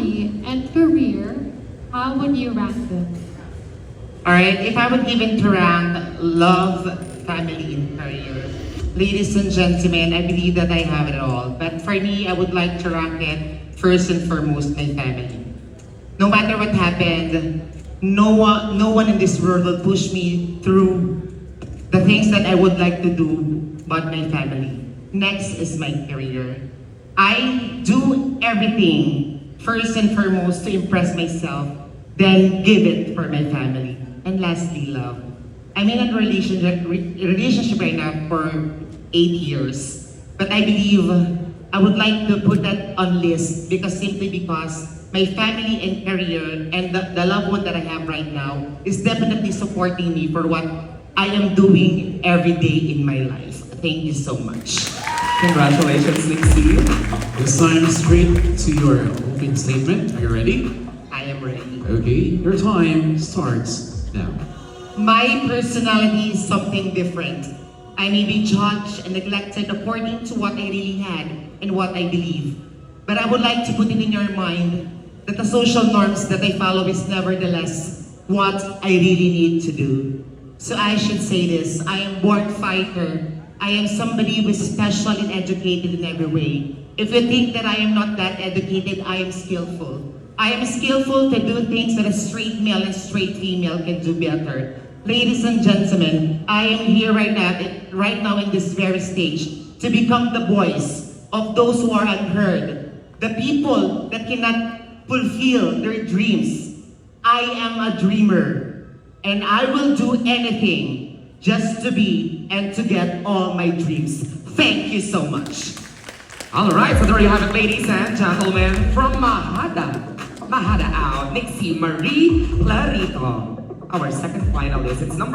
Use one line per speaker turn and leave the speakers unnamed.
family, and career, how would you rank them?
Alright, if I would even to rank love, family, and career, ladies and gentlemen, I believe that I have it all. But for me, I would like to rank it first and foremost my family. No matter what happened, no one in this world will push me through the things that I would like to do but my family. Next is my career. I do everything first and foremost to impress myself, then give it for my family. And lastly, love. I'm in a relationship right now for 8 years. But I believe I would like to put that on list simply because my family and career and the loved one that I have right now is definitely supporting me for what I am doing every day in my life. Thank you so much.
Congratulations, Nixie.
This time, straight to your opening statement. Are you ready?
I am ready.
Okay, your time starts now.
My personality is something different. I may be judged and neglected according to what I really had and what I believe. But I would like to put it in your mind that the social norms that I follow is nevertheless what I really need to do. So I should say this, I am born fighter. I am somebody who is special and educated in every way. If you think that I am not that educated, I am skillful. I am skillful to do things that a straight male and straight female can do better. Ladies and gentlemen, I am here right now in this very stage to become the voice of those who are unheard, the people that cannot fulfill their dreams. I am a dreamer, and I will do anything just to be and to get all my dreams. Thank you so much.
All right, so there you have it, ladies and gentlemen, from Mahada out, Nixie Marie Clarito, our second finalist. It's number